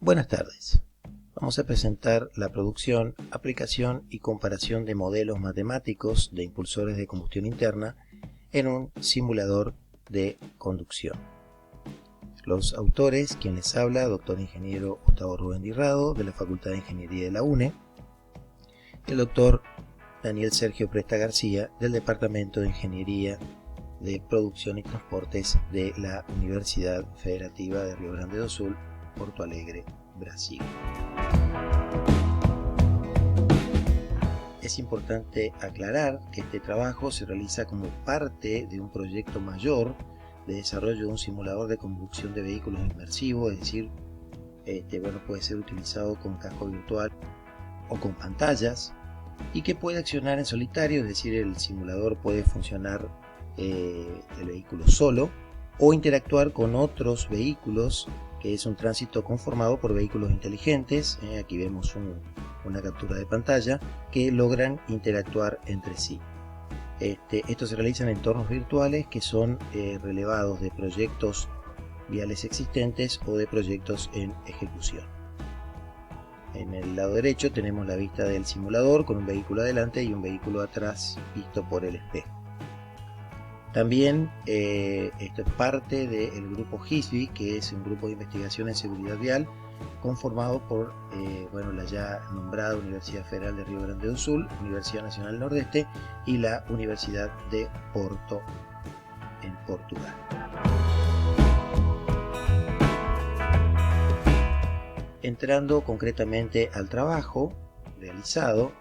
Buenas tardes. Vamos a presentar la producción, aplicación y comparación de modelos matemáticos de impulsores de combustión interna en un simulador de conducción. Los autores, quien les habla, doctor ingeniero Gustavo Rubén Dirrado, de la Facultad de Ingeniería de la UNE, el doctor Daniel Sergio Presta García, del Departamento de Ingeniería de Producción y Transportes de la Universidad Federativa de Río Grande do Sul, Porto Alegre, Brasil. Es importante aclarar que este trabajo se realiza como parte de un proyecto mayor de desarrollo de un simulador de conducción de vehículos inmersivos, es decir, puede ser utilizado con casco virtual o con pantallas, y que puede accionar en solitario, es decir, el simulador puede funcionar el vehículo solo o interactuar con otros vehículos, que es un tránsito conformado por vehículos inteligentes. Aquí vemos una captura de pantalla que logran interactuar entre sí. Esto se realiza en entornos virtuales que son relevados de proyectos viales existentes o de proyectos en ejecución. En el lado derecho tenemos la vista del simulador con un vehículo adelante y un vehículo atrás visto por el espejo. También esto es parte del grupo GISVI, que es un grupo de investigación en seguridad vial conformado por la ya nombrada Universidad Federal de Río Grande do Sul, Universidad Nacional Nordeste y la Universidad de Porto en Portugal. Entrando concretamente al trabajo realizado,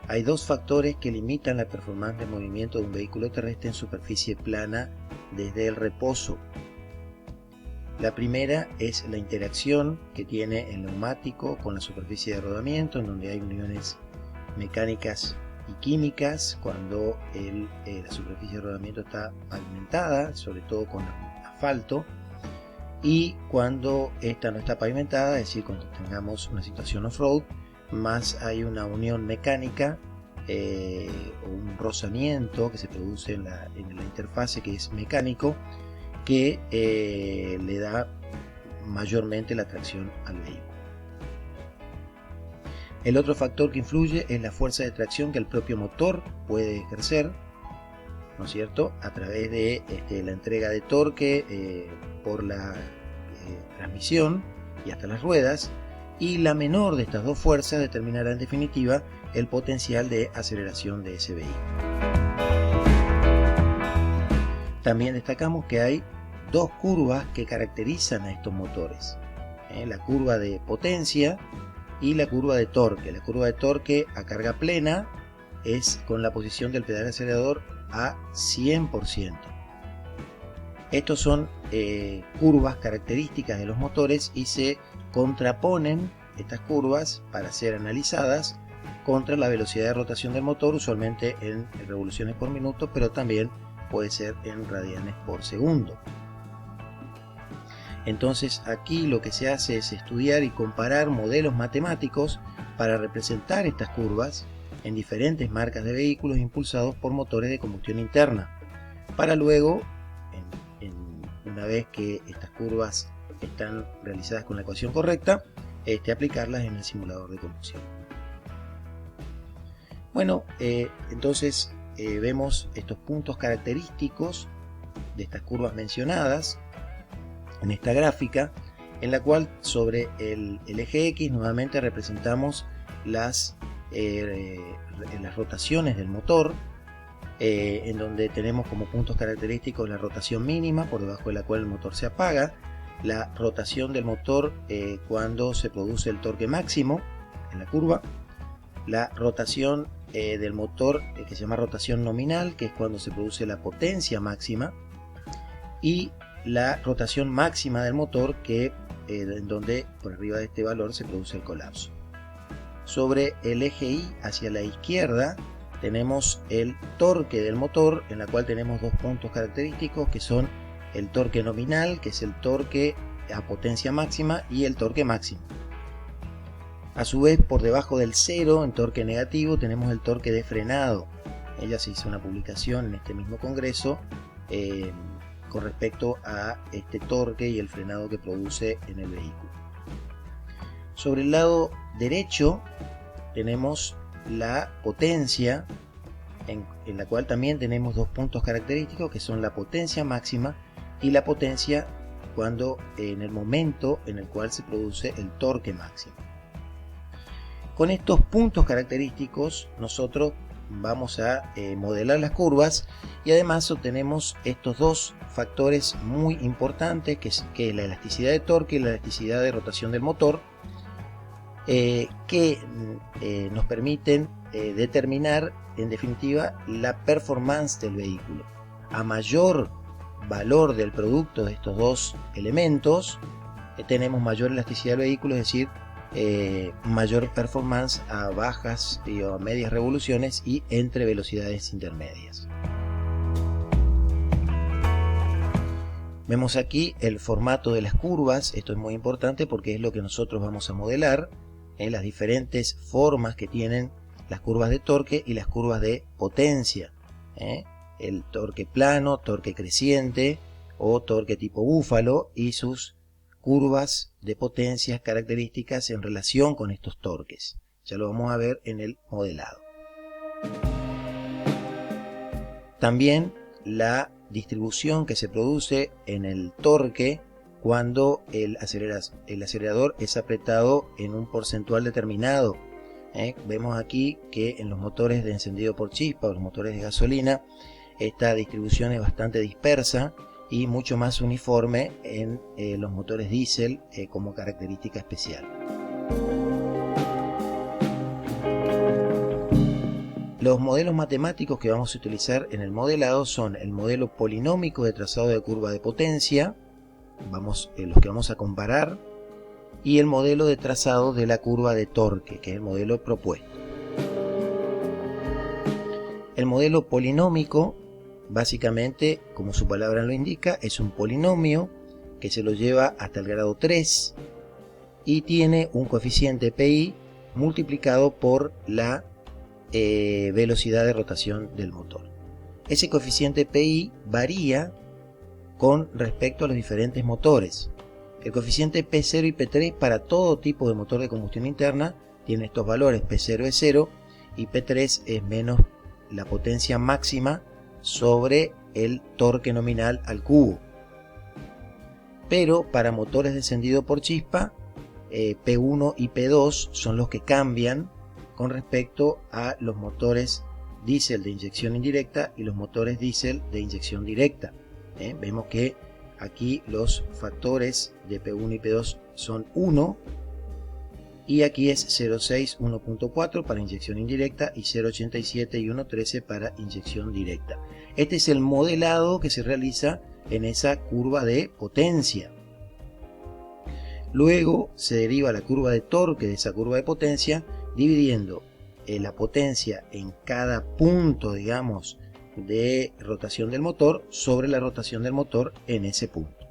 hay dos factores que limitan la performance de movimiento de un vehículo terrestre en superficie plana desde el reposo. La primera es la interacción que tiene el neumático con la superficie de rodamiento, en donde hay uniones mecánicas y químicas cuando la superficie de rodamiento está pavimentada, sobre todo con asfalto, y cuando esta no está pavimentada, es decir, cuando tengamos una situación off-road, más hay una unión mecánica o un rozamiento que se produce en la interfase, que es mecánico, que le da mayormente la tracción al vehículo. El otro factor que influye es la fuerza de tracción que el propio motor puede ejercer, ¿no es cierto?, a través de la entrega de torque por la transmisión y hasta las ruedas, y la menor de estas dos fuerzas determinará en definitiva el potencial de aceleración de ese vehículo. También destacamos que hay dos curvas que caracterizan a estos motores, la curva de potencia y la curva de torque. La curva de torque a carga plena es con la posición del pedal acelerador a 100%. Estos son curvas características de los motores y se contraponen estas curvas para ser analizadas contra la velocidad de rotación del motor, usualmente en revoluciones por minuto, pero también puede ser en radianes por segundo. Entonces aquí lo que se hace es estudiar y comparar modelos matemáticos para representar estas curvas en diferentes marcas de vehículos impulsados por motores de combustión interna, para luego, una vez que estas curvas están realizadas con la ecuación correcta, aplicarlas en el simulador de conducción. Bueno, entonces vemos estos puntos característicos de estas curvas mencionadas en esta gráfica, en la cual sobre el eje X nuevamente representamos las rotaciones del motor, en donde tenemos como puntos característicos la rotación mínima, por debajo de la cual el motor se apaga, la rotación del motor cuando se produce el torque máximo en la curva, la rotación del motor que se llama rotación nominal, que es cuando se produce la potencia máxima, y la rotación máxima del motor, que en donde por arriba de este valor se produce el colapso. Sobre el eje Y hacia la izquierda tenemos el torque del motor, en la cual tenemos dos puntos característicos que son el torque nominal, que es el torque a potencia máxima, y el torque máximo. A su vez, por debajo del cero, en torque negativo, tenemos el torque de frenado. Ya se hizo una publicación en este mismo congreso con respecto a este torque y el frenado que produce en el vehículo. Sobre el lado derecho tenemos la potencia, en la cual también tenemos dos puntos característicos que son la potencia máxima y la potencia cuando en el momento en el cual se produce el torque máximo. Con estos puntos característicos nosotros vamos a modelar las curvas y además obtenemos estos dos factores muy importantes que es la elasticidad de torque y la elasticidad de rotación del motor, que nos permiten determinar en definitiva la performance del vehículo. A mayor valor del producto de estos dos elementos, tenemos mayor elasticidad del vehículo, es decir, mayor performance a bajas y a medias revoluciones y entre velocidades intermedias. Vemos aquí el formato de las curvas. Esto es muy importante porque es lo que nosotros vamos a modelar, las diferentes formas que tienen las curvas de torque y las curvas de potencia, el torque plano, torque creciente o torque tipo búfalo y sus curvas de potencias características en relación con estos torques. Ya lo vamos a ver en el modelado. También la distribución que se produce en el torque cuando el acelerador es apretado en un porcentual determinado. Vemos aquí que en los motores de encendido por chispa o los motores de gasolina esta distribución es bastante dispersa y mucho más uniforme en los motores diésel como característica especial. Los modelos matemáticos que vamos a utilizar en el modelado son el modelo polinómico de trazado de curva de potencia, los que vamos a comparar, y el modelo de trazado de la curva de torque, que es el modelo propuesto. El modelo polinómico, básicamente, como su palabra lo indica, es un polinomio que se lo lleva hasta el grado 3 y tiene un coeficiente pi multiplicado por la velocidad de rotación del motor. Ese coeficiente pi varía con respecto a los diferentes motores. El coeficiente P0 y P3 para todo tipo de motor de combustión interna tiene estos valores. P0 es 0 y P3 es menos la potencia máxima sobre el torque nominal al cubo. Pero para motores de encendido por chispa, P1 y P2 son los que cambian con respecto a los motores diésel de inyección indirecta y los motores diésel de inyección directa. Vemos que aquí los factores de P1 y P2 son 1 y aquí es 0,6, 1.4 para inyección indirecta y 0,87 y 1,13 para inyección directa. Este es el modelado que se realiza en esa curva de potencia. Luego se deriva la curva de torque de esa curva de potencia dividiendo la potencia en cada punto, digamos, de rotación del motor sobre la rotación del motor en ese punto.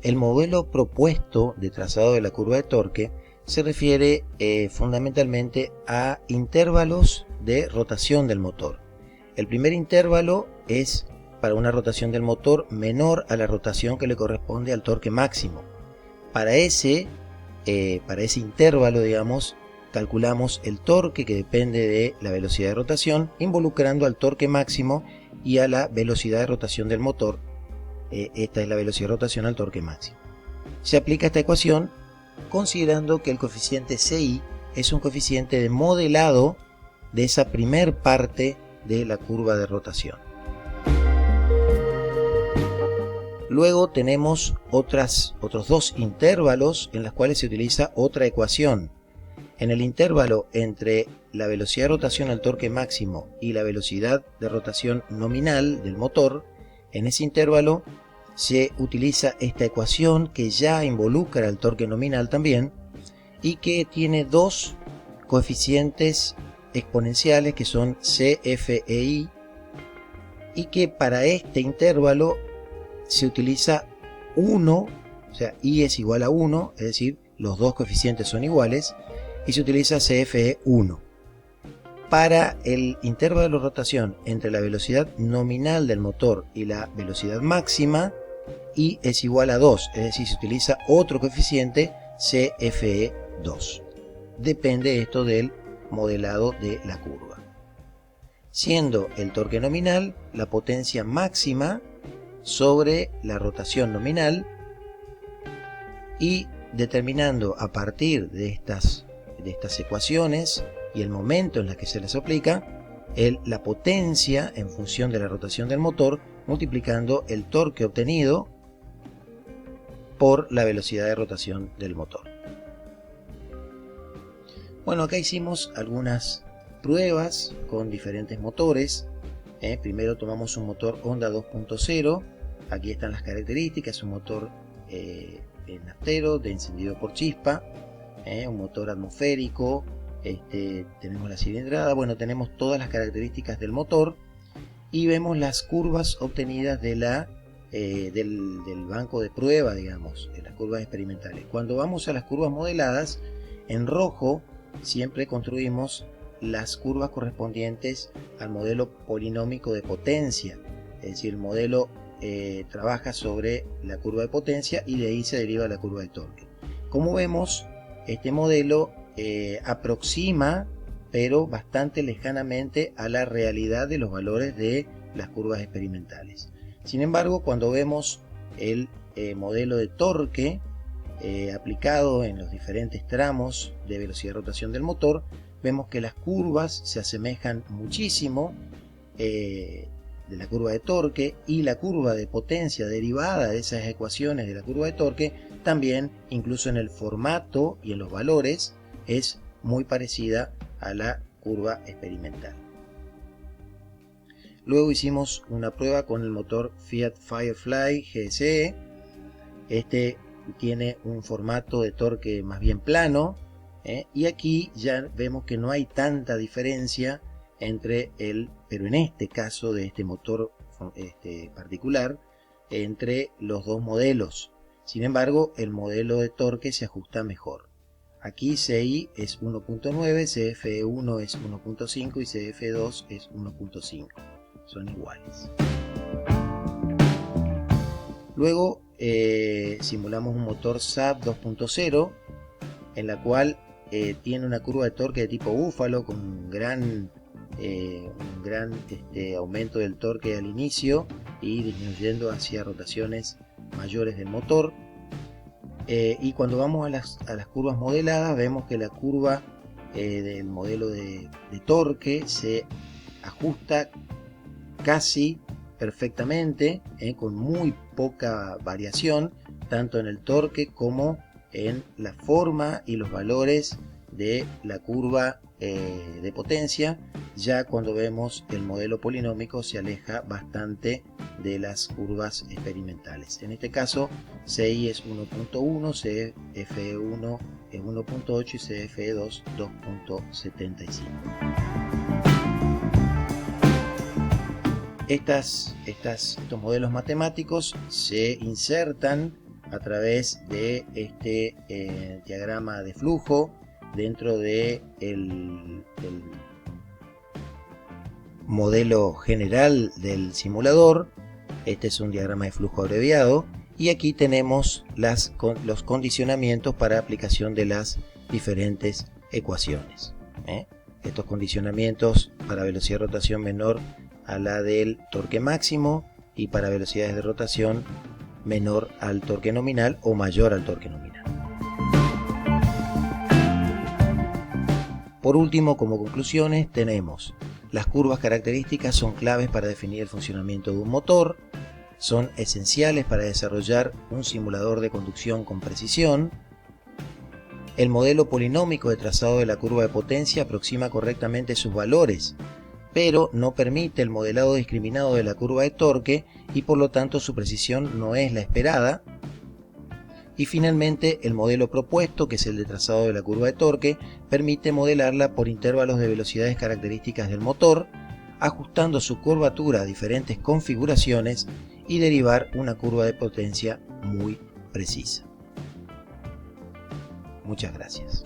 El modelo propuesto de trazado de la curva de torque se refiere fundamentalmente a intervalos de rotación del motor. El primer intervalo es para una rotación del motor menor a la rotación que le corresponde al torque máximo. Para ese intervalo, digamos, calculamos el torque que depende de la velocidad de rotación, involucrando al torque máximo y a la velocidad de rotación del motor. Esta es la velocidad de rotación al torque máximo. Se aplica esta ecuación considerando que el coeficiente CI es un coeficiente de modelado de esa primer parte de la curva de rotación. Luego tenemos otros dos intervalos en los cuales se utiliza otra ecuación. En el intervalo entre la velocidad de rotación al torque máximo y la velocidad de rotación nominal del motor, en ese intervalo se utiliza esta ecuación que ya involucra al torque nominal también y que tiene dos coeficientes exponenciales que son C, F e I, y que para este intervalo se utiliza 1, o sea, I es igual a 1, es decir, los dos coeficientes son iguales, y se utiliza CFE1. para el intervalo de rotación entre la velocidad nominal del motor y la velocidad máxima, y es igual a 2, es decir, se utiliza otro coeficiente CFE2. Depende esto del modelado de la curva. Siendo el torque nominal la potencia máxima sobre la rotación nominal, y determinando a partir de estas ecuaciones y el momento en el que se les aplica, la potencia en función de la rotación del motor, multiplicando el torque obtenido por la velocidad de rotación del motor. Bueno, acá hicimos algunas pruebas con diferentes motores. Primero tomamos un motor Honda 2.0. Aquí están las características: un motor naftero de encendido por chispa, un motor atmosférico, tenemos la cilindrada, bueno, tenemos todas las características del motor, y vemos las curvas obtenidas de del banco de prueba, digamos, de las curvas experimentales. Cuando vamos a las curvas modeladas, en rojo siempre construimos las curvas correspondientes al modelo polinómico de potencia, es decir, el modelo trabaja sobre la curva de potencia y de ahí se deriva la curva de torque. Como vemos, este modelo aproxima, pero bastante lejanamente, a la realidad de los valores de las curvas experimentales. Sin embargo, cuando vemos el modelo de torque aplicado en los diferentes tramos de velocidad de rotación del motor, vemos que las curvas se asemejan muchísimo de la curva de torque, y la curva de potencia derivada de esas ecuaciones de la curva de torque también, incluso en el formato y en los valores, es muy parecida a la curva experimental. Luego hicimos una prueba con el motor Fiat Firefly GSE. Este tiene un formato de torque más bien plano, y aquí ya vemos que no hay tanta diferencia pero en este caso de este motor particular, entre los dos modelos. Sin embargo, el modelo de torque se ajusta mejor. Aquí CI es 1.9, CFE1 es 1.5 y CFE2 es 1.5. Son iguales. Luego simulamos un motor SAP 2.0, en la cual tiene una curva de torque de tipo búfalo con un gran aumento del torque al inicio y disminuyendo hacia rotaciones mayores del motor. Y cuando vamos a las curvas modeladas, vemos que la curva del modelo de torque se ajusta casi perfectamente, con muy poca variación, tanto en el torque como en la forma y los valores de la curva de potencia. Ya cuando vemos el modelo polinómico se aleja bastante de las curvas experimentales. En este caso, CI es 1.1, CFE1 es 1.8 y CFE2 2.75. Estos modelos matemáticos se insertan a través de este diagrama de flujo dentro de el modelo general del simulador. Este es un diagrama de flujo abreviado, y aquí tenemos los condicionamientos para aplicación de las diferentes ecuaciones. Estos condicionamientos para velocidad de rotación menor a la del torque máximo, y para velocidades de rotación menor al torque nominal o mayor al torque nominal. Por último, como conclusiones, tenemos: las curvas características son claves para definir el funcionamiento de un motor, son esenciales para desarrollar un simulador de conducción con precisión. El modelo polinómico de trazado de la curva de potencia aproxima correctamente sus valores, pero no permite el modelado discriminado de la curva de torque y por lo tanto su precisión no es la esperada. Y finalmente, el modelo propuesto, que es el de trazado de la curva de torque, permite modelarla por intervalos de velocidades características del motor, ajustando su curvatura a diferentes configuraciones y derivar una curva de potencia muy precisa. Muchas gracias.